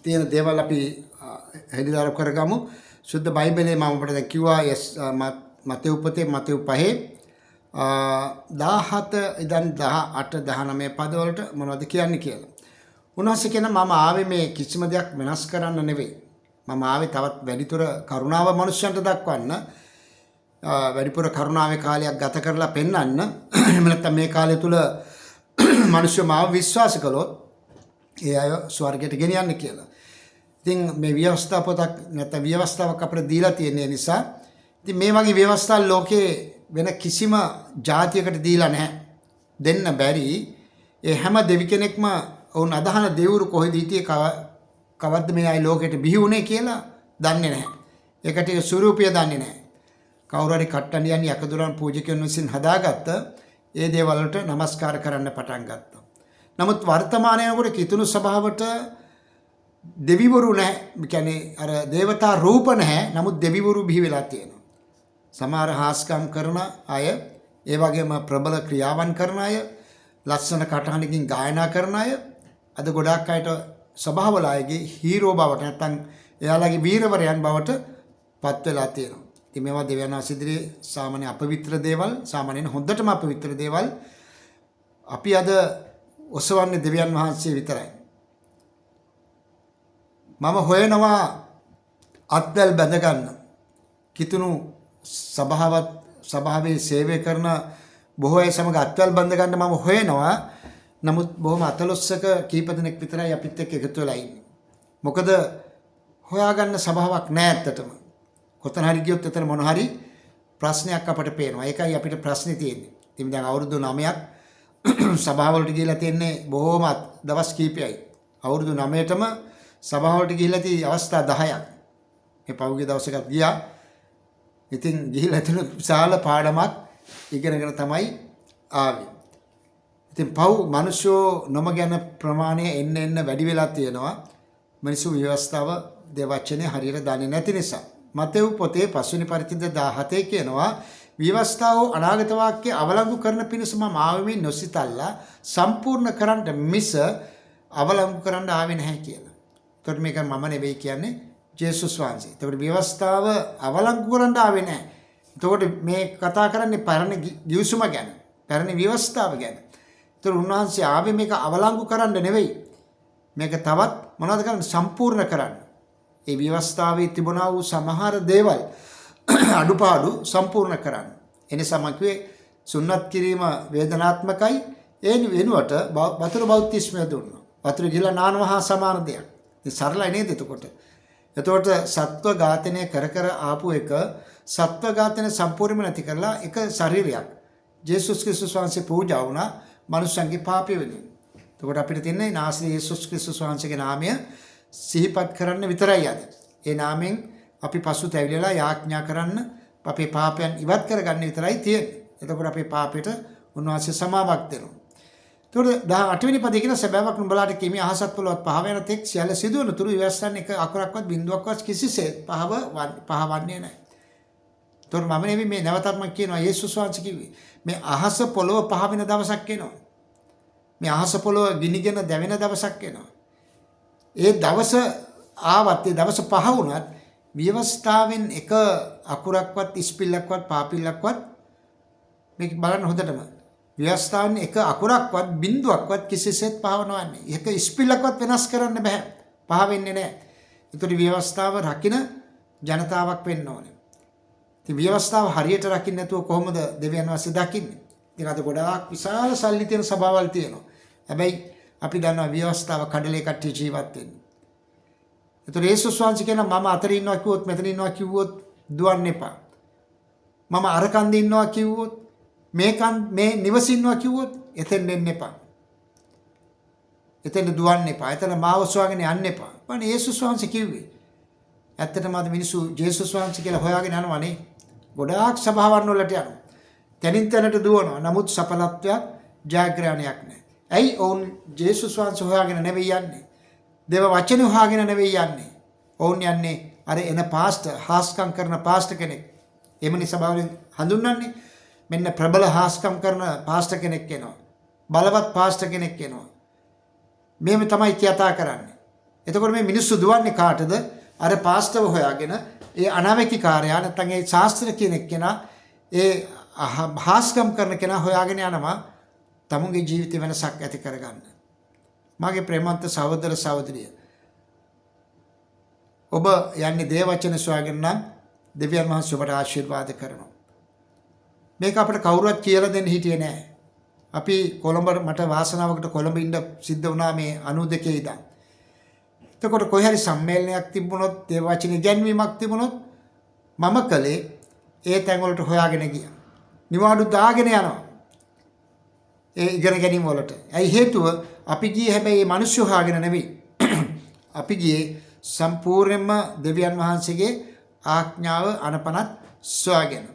තියෙන දේවල් අපි හෙළිදරව් කරගමු. සුද්ධ බයිබලයේ මම ඔබට දැන් කිව්වා මතෙව් පොතේ මතෙව් 5 17 ඉඳන් 18 19 පදවලට මොනවද කියන්නේ කියලා. උන්වහන්සේ කියන මම ආවේ මේ කිසිම දෙයක් වෙනස් කරන්න නෙවෙයි. මම ආවේ තවත් වැඩිතර කරුණාව මනුෂ්‍යයන්ට දක්වන්න. වැඩිපුර කරුණාවේ කාලයක් ගත කරලා පෙන්වන්න. එහෙම නැත්නම් මේ කාලය තුල මිනිස්සු මාව විශ්වාස කළොත් ඒ අය ස්වර්ගයට ගෙනියන්න කියලා. ඉතින් මේ ව්‍යවස්ථා පොතක් නැත්නම් ව්‍යවස්ථාවක් අපිට දීලා තියෙන නිසා ඉතින් මේ වගේ ව්‍යවස්ථා ලෝකේ වෙන කිසිම ජාතියකට දීලා නැහැ. දෙන්න බැරි. ඒ හැම දෙවි කෙනෙක්ම වුන් අදහන දෙවිවරු කොහෙද හිටියේ කවද්ද මේ අය ලෝකෙට බිහි වුණේ කියලා දන්නේ නැහැ. ඒකට ඒ ස්වරූපය දන්නේ නැහැ. කවුරු හරි කට්ටනියන් යකදුරන් පූජකයන් විසින් හදාගත්ත ඒ දේවල් වලට নমස්කාර කරන්න පටන් ගත්තා. නමුත් වර්තමානයේකොට කිතුණු සභාවට දෙවිවරු නැහැ. ඒ කියන්නේ අර දේවතා රූප නැහැ. නමුත් දෙවිවරු බිහි වෙලා තියෙනවා. සමහර හාස්කම් කරන අය, ඒ වගේම ප්‍රබල ක්‍රියාවන් කරන අය, ලස්සන කටහඬකින් ගායනා කරන අය අද ගොඩාක් අයට සභාවල අයගේ හීරෝ බවට නැත්නම් එයාලගේ වීරවරයන් බවට පත් වෙලා තියෙනවා. ඉතින් මේවා දෙවියන් වහන්සේ ඉදිරියේ සාමාන්‍ය අපවිත්‍ර දේවල්, සාමාන්‍යයෙන් හොඳටම අපවිත්‍ර දේවල් අපි අද ඔසවන්නේ දෙවියන් වහන්සේ විතරයි. මම හොයනවා අත්වැල් බැඳ ගන්න. කිතුණු සභාවේ සේවය කරන බොහෝ අය සමග අත්වැල් බැඳ ගන්න මම හොයනවා. නමුත් බොහොම අතලොස්සක කීප දෙනෙක් විතරයි අපිත් එක්ක එකතු වෙලා ඉන්නේ. මොකද හොයාගන්න සභාවක් නැහැ ඇත්තටම. කොතන හරි ගියොත් එතන මොන හරි ප්‍රශ්නයක් අපට පේනවා. ඒකයි අපිට ප්‍රශ්නේ තියෙන්නේ. ඉතින් දැන් අවුරුදු 9ක් සභාවලට ගිහිලා තියන්නේ බොහොම දවස් කීපයයි. අවුරුදු 9ටම සභාවලට ගිහිලා තියෙ අවස්ථා 10ක්. මේ පහුගිය දවසකට ගියා. ඉතින් ගිහිලා එතන විශාල පාඩමක් ඉගෙනගෙන තමයි ආවේ. ඉතින් මිනිස්සු නොම ගැන ප්‍රමාණය එන්න වැඩි වෙලා තියෙනවා. මිනිස්සු ව්‍යවස්ථාව දෙවචනේ හරියට දන්නේ නැති නිසා. මතෙව් පොතේ 5 වෙනි පරිච්ඡේද 17 කියනවා ව්‍යවස්ථාව අනාගත වාක්‍ය අවලංගු කරන පිණිස මම ආවෙමි නොසිතල්ලා සම්පූර්ණ කරන්න මිස අවලංගු කරන්න ආවේ නැහැ කියලා. ඒකට මේක මම නෙවෙයි කියන්නේ ජේසුස් වහන්සේ. ඒකට ව්‍යවස්ථාව අවලංගු කරන්න ආවේ නැහැ. එතකොට මේ කතා කරන්නේ පරණ ගිවිසුම ගැන. පරණ ව්‍යවස්ථාව ගැන. ඒතර උන්වහන්සේ ආවේ මේක අවලංගු කරන්න නෙවෙයි. මේක තවත් මොනවද කරන්නේ සම්පූර්ණ කරන්න. ඒ ව්‍යවස්ථාවේ තිබුණා වූ සමහර දේවල් අඩුපාඩු සම්පූර්ණ කරන්න. එනිසා මම කිව්වේ සුන්නත් කිරීම වේදනාත්මකයි. ඒ වෙනුවට වතුර බෞද්ධිස්මය දුන්නා. වතුර ගිහලා නානවා හා සමාන දෙයක්. ඉතින් සරලයි නේද එතකොට? එතකොට සත්ව ඝාතනය කර ආපු එක සත්ව ඝාතනය සම්පූර්ණයෙන්ම නැති කරලා එක ශරීරයක් ජේසුස් ක්‍රිස්තුස් වහන්සේ පූජා වුණා මනුෂ්‍යයන්ගේ පාපය වෙනුවෙන්. එතකොට අපිට තියන්නේ නාසී යේසුස් ක්‍රිස්තුස් වහන්සේගේ නාමය සිහිපත් කරන්න විතරයි අද. ඒ නාමයෙන් අපි පසුතැවිලිලා යාඥා කරන්න අපේ පාපයන් ඉවත් කරගන්න විතරයි තියෙන්නේ. එතකොට අපේ පාපයට උන්වහන්සේ සමාවක් දෙනවා. එතකොට 18 වෙනි පදේ කියන සැබෑවක් නුඹලාට කීමේ අහසත් පොළොවත් පහ වෙන තෙක් සියල්ල සිදුවන තුරු ඉවස්සන් එක අකුරක්වත් බිඳුවක්වත් කිසිසේත් පහවන්නේ නැහැ. එතකොට මම නෙවෙයි මේ නැවතත් මම කියනවා යේසුස් වහන්සේ කිව්වේ මේ අහස පොළොව පහ වෙන දවසක් එනවා. මේ අහස පොළොව ගිනිගෙන දැවෙන දවසක් එනවා. ඒ දවස ආවත් ඒ දවස පහ වුණත් ව්‍යවස්ථාවෙන් එක අකුරක්වත් ඉස්පිල්ලක්වත් පාපිල්ලක්වත් මේක බලන්න හොඳටම ව්‍යවස්ථාවෙන් එක අකුරක්වත් බිඳුවක්වත් කිසිසේත් පහවනවන්නේ. ඒක ඉස්පිල්ලක්වත් වෙනස් කරන්න බෑ. පහ වෙන්නේ නැහැ. ඒතකොට ව්‍යවස්ථාව රකින්න ජනතාවක් වෙන්න ඕනේ. ඉතින් ව්‍යවස්ථාව හරියට රකින්න නැතුව කොහොමද දෙවියන් වහන්සේ දකින්නේ? ඉතින් අද ගොඩාක් විශාල සල්ලි තියෙන සභාවල් තියෙනවා. හැබැයි අපි දන්නවා ව්‍යවස්ථාව කඩලේ කට්ටිය ජීවත් වෙන්නේ. ඒතර යේසුස් වහන්සේ කියනවා මම අතර ඉන්නවා කිව්වොත් මෙතන ඉන්නවා කිව්වොත් දුවන්න එපා. මම අර කන්දේ ඉන්නවා කිව්වොත් මේ නිවස ඉන්නවා කිව්වොත් එතෙන් එන්න එපා. එතෙන් දුවන්න එපා. එතන මාව සොයාගෙන යන්න එපා. මම යේසුස් වහන්සේ කිව්වේ. ඇත්තටම අද මිනිස්සු යේසුස් වහන්සේ කියලා හොයාගෙන යනවානේ. ගොඩාක් සභාවන් වලට යනවා. තනින් තැනට දුවනවා. නමුත් සඵලත්වයක් ජයග්‍රහණයක් නැහැ. ඇයි ඔවුන් ජේසුස් වහන්සේ හොයාගෙන නෙවෙයි යන්නේ. දේව වචනේ හොයාගෙන නෙවෙයි යන්නේ. ඔවුන් යන්නේ අර එන පාස්ටර් හාස්කම් කරන පාස්ටර් කෙනෙක්. එමනි සභාවෙන් හඳුන්වන්නේ මෙන්න ප්‍රබල හාස්කම් කරන පාස්ටර් කෙනෙක් එනවා. බලවත් පාස්ටර් කෙනෙක් එනවා. මෙහෙම තමයි කතා කරන්නේ. එතකොට මේ මිනිස්සු දුවන්නේ කාටද? අර පාස්ටර්ව හොයාගෙන ඒ අනාවැකිකාරයා නැත්නම් ඒ ශාස්ත්‍ර කියන එක්කෙනා ඒ හාස්කම් කරන කෙනා හොයාගෙන යනවා තමුන්ගේ ජීවිතේ වෙනසක් ඇති කරගන්න. මගේ ප්‍රේමන්ත සහෝදර සහෝදරිය ඔබ යන්නේ දේව වචන සොයාගෙන නම් දෙවියන් වහන්සේ ඔබට ආශිර්වාද කරනවා. මේක අපිට කවුරුවත් කියලා දෙන්න හිටියේ නෑ. අපි කොළඹ මට වාසනාවකට කොළඹ ඉන්න සිද්ධ වුණා මේ 92 ඉඳන්. එතකොට කොහේ හරි සම්මේලනයක් තිබුණොත් දේව වචන ඉගැන්වීමක් තිබුණොත් මම කලේ ඒ තැන් වලට හොයාගෙන ගියා. නිවාඩු දාගෙන යනවා. ඒ ඉගෙන ගැනීම වලට. ඇයි හේතුව අපි ගියේ හැබැයි මේ මිනිස්සු හොයාගෙන නෙවෙයි. අපි ගියේ සම්පූර්ණයෙන්ම දෙවියන් වහන්සේගේ ආඥාව අනපනත් සොයාගෙන.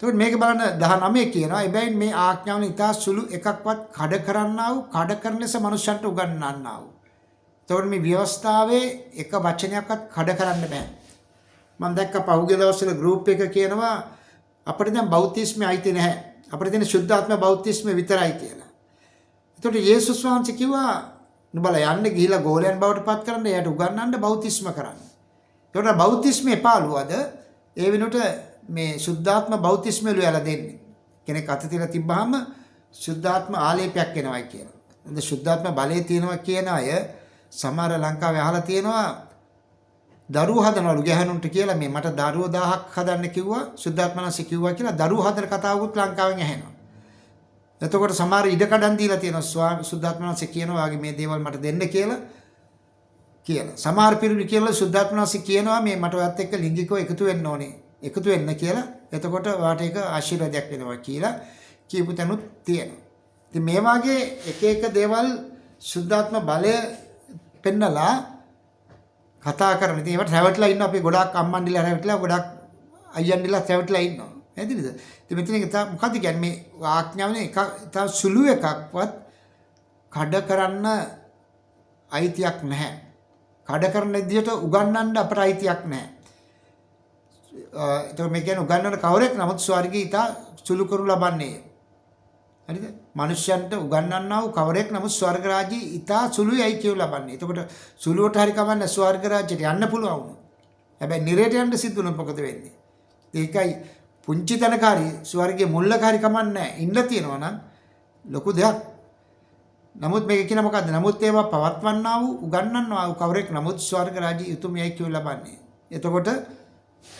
එතකොට මේක බලන්න 19 කියනවා. එබැවින් මේ ආඥාවන් ඉතා සුළු එකක්වත් කඩ කරන්නා වූ කඩ කරන ලෙස මනුෂ්‍යන්ට උගන්වන්නා වූ. එතකොට මේ ව්‍යවස්ථාවේ එක වචනයක්වත් කඩ කරන්න බෑ. මම දැක්ක පහුගිය දවස්වල ගෲප් එක කියනවා අපිට දැන් බෞතිස්මය අයිති නැහැ. අපිට තියෙන ශුද්ධාත්ම බෞතිස්මය විතරයි කියලා. එතකොට යේසුස් වහන්සේ කිව්වා නුඹලා යන්න ගිහිලා ගෝලයන් බවට පත් කරන්න එයාට උගන්වන්න බෞතිස්ම කරන්න. එතකොට බෞතිස්මය පාළුවද ඒ වෙනුවට මේ ශුද්ධාත්ම බෞතිස්මය ලුයලා දෙන්නේ. කෙනෙක් අත තියලා තිබ්බහම ශුද්ධාත්ම ආලේපයක් එනවායි කියලා. එතකොට ශුද්ධාත්ම බලය තියෙනවා කියන අය සමහර ලංකාවේ අහලා තියෙනවා දරුවෝ හදනවලු ගැහණුන්ට කියලා මේ මට දරුවෝ 1000ක් හදන්න කිව්වා සුද්ධාත්මනන්සේ කිව්වා කියලා දරුවෝ හදන කතාවකුත් ලංකාවෙන් ඇහෙනවා. එතකොට සමහර ඉඩකඩම් දීලා තියෙනවා සුද්ධාත්මනන්සේ කියනවා වගේ මේ දේවල් මට දෙන්න කියලා. සමහර පිරිමි කියලා සුද්ධාත්මනන්සේ කියනවා මේ මට ඔයත් එක්ක ලිංගිකව එකතු වෙන්න ඕනේ. එකතු වෙන්න කියලා. එතකොට වාට ඒක ආශිර්වාදයක් වෙනවා කියලා කියපු තැනුත් තියෙනවා. ඉතින් මේ වගේ එක එක දේවල් සුද්ධාත්ම බලය පෙන්නලා කතා කරන. ඉතින් ඒවට රැවටලා ඉන්නවා අපි ගොඩාක් අම්මන්ඩිලා රැවටලා ගොඩාක් අයියන්ඩිලා රැවටලා ඉන්නවා. නේද? ඉතින් මෙතන මොකද්ද කියන්නේ මේ ආඥාවනේ එක සුළු එකක්වත් කඩ කරන්න අයිතියක් නැහැ. කඩ කරන විදිහට උගන්වන්න අපට අයිතියක් නැහැ. ඒක මේ කියන්නේ උගන්වන කවරෙක් නමුත් ස්වර්ගී ඉතා සුළු කරු ලබන්නේ. හරිද? මනුෂ්‍යයන්ට උගන්වන්නා වූ කවරෙක් නමුත් ස්වර්ග රාජ්‍යය ඉතා සුළුයි කියු ලබන්නේ. එතකොට සුළුවට හරි කවන්න ස්වර්ග රාජ්‍යයට යන්න පුළුවන් වුණා. හැබැයි නිරේට යන්න සිද්ධ වුණොත් මොකද වෙන්නේ? ඒකයි පුංචි තනකාරී ස්වර්ගයේ මුල්ලකාරී කමන්නේ නැහැ. ඉන්න තියනවා නම් ලොකු දෙයක්. නමුත් මේක කියන මොකද්ද? නමුත් ඒවා පවත්වන්නා වූ උගන්වන්නා වූ කවරෙක් නමුත් ස්වර්ග රාජ්‍යය උතුම්යයි කියු ලබන්නේ. එතකොට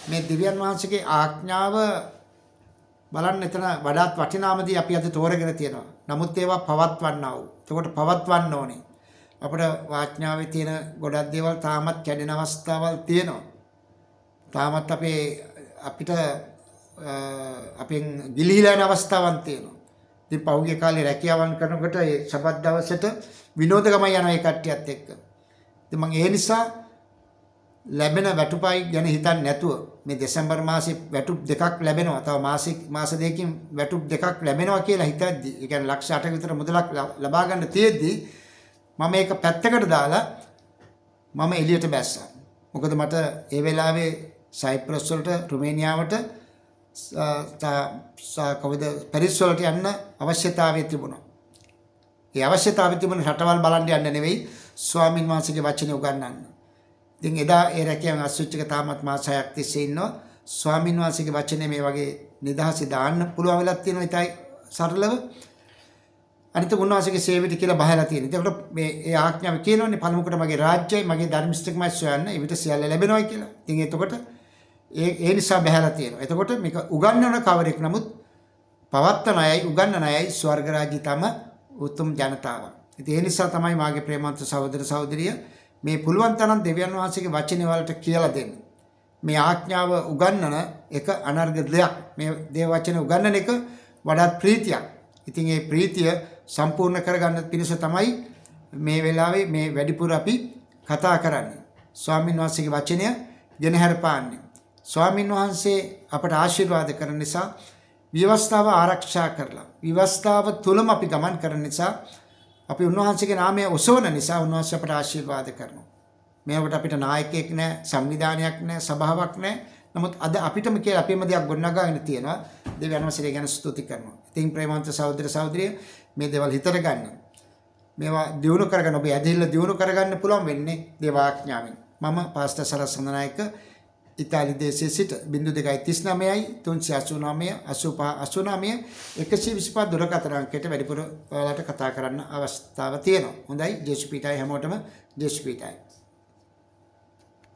මේ දිව්‍යන් වහන්සේගේ ආඥාව බලන්න එතන වඩාත් වටිනාමදී අපි අද තෝරගෙන තියෙනවා. නමුත් ඒවා පවත්වන්නා වූ. එතකොට පවත්වන්න ඕනේ. අපේ වාඥාවේ තියෙන ගොඩක් දේවල් තාමත් කැඩෙන අවස්ථාවල් තියෙනවා. තාමත් අපිට අපෙන් ගිලිහිලා යන අවස්ථාවන් තියෙනවා. ඉතින් පහුගිය කාලේ රැකියාවන් කරනකොට ඒ සබත් දවසට විනෝද ගමන් යනවා ඒ කට්ටියත් එක්ක. ඉතින් මම ඒ නිසා ලැබෙන වැටුපයි ගැන හිතන්නේ නැතුව මේ දෙසැම්බර් මාසේ වැටුප් දෙකක් ලැබෙනවා. තව මාස දෙකකින් වැටුප් දෙකක් ලැබෙනවා කියලා හිතද්දි, ඒ කියන්නේ ලක්ෂ 8ක විතර මුදලක් ලබා ගන්න තියෙද්දි මම ඒක පැත්තකට දාලා මම එළියට බැස්සා. මොකද මට ඒ වෙලාවේ සයිප්‍රස් වලට රුමේනියාවට පැරිස් වලට යන්න අවශ්‍යතාවය තිබුණා. ඒ අවශ්‍යතාවය තිබුණ රටවල් බලන්න යන්න නෙවෙයි ස්වාමින් වහන්සේගේ වචනේ උගන්වන්න. ඉතින් එදා ඒ රැකියාවෙන් අස්විච් එක තාමත් මාස 6ක් තිස්සේ ඉන්නවා. ස්වාමින් වහන්සේගේ වචනේ මේ වගේ නිදහසේ දාන්න පුළුවන් වෙලක් තියෙනවා. ඒතයි සරලව අනිත් උන්වහන්සේගේ සේවිත කියලා බහලා තියෙනවා. ඒකට මේ ඒ ආඥාව කියනෝනේ පළමුවට මගේ රාජ්‍යයි මගේ ධර්මිෂ්ඨකමයි සොයන්න. ඒ විතර සියල්ල ලැබෙනවා කියලා. ඉතින් එතකොට ඒ නිසා බහලා තියෙනවා. එතකොට මේක උගන්වන කවරෙක් නමුත් පවත්තන අයයි උගන්වන අයයි ස්වර්ග රාජ්‍ය තම උතුම් ජනතාව. ඉතින් ඒ නිසා තමයි මාගේ ප්‍රේමවන්ත සහෝදර සහෝදරිය මේ පුළුවන් තරම් දෙවියන් වහන්සේගේ වචනේ වලට කියලා දෙන්න. මේ ආඥාව උගන්වන එක අනර්ග දෙයක්. මේ දේව වචනේ උගන්වන එක වඩාත් ප්‍රීතියක්. ඉතින් මේ ප්‍රීතිය සම්පූර්ණ කරගන්න පිණිස තමයි මේ වෙලාවේ මේ වැඩිපුර අපි කතා කරන්නේ. ස්වාමින් වහන්සේගේ වචනය ගෙනහැර පාන්නේ. ස්වාමින් වහන්සේ අපට ආශිර්වාද කරන නිසා විවස්ථාව ආරක්ෂා කරලා විවස්ථාව තුලම අපි ගමන් කරන නිසා අපි උන්වහන්සේගේ නාමය ඔසවන නිසා උන්වහන්සේ අපට ආශිර්වාද කරනවා. මේකට අපිට නායකයෙක් නැහැ, සංවිධානයක් නැහැ, සභාවක් නැහැ. නමුත් අද අපිටම කියලා අපේම දෙයක් ගොඩනගාගෙන තියෙනවා. දෙවියන් වහන්සේ ගැන ස්තුති කරනවා. ඉතින් ප්‍රේමවන්ත සහෝදර සහෝදරිය මේ දේවල් හිතට ගන්න. මේවා දියුණු කරගන්න ඔබ ඇදහිල්ල දියුණු කරගන්න පුළුවන් වෙන්නේ දේවාඥාවෙන්. මම පාස්ටර් සරත් සඳනායක ඉතාලි දේශයේ සිට 0239 389 85 89 125 දුරකථන අංකයට වැඩිපුර ඔයාලට කතා කරන්න අවස්ථාව තියෙනවා. හොඳයි ජේසුස් පීඨයි හැමෝටම ජේසුස් පීඨයි.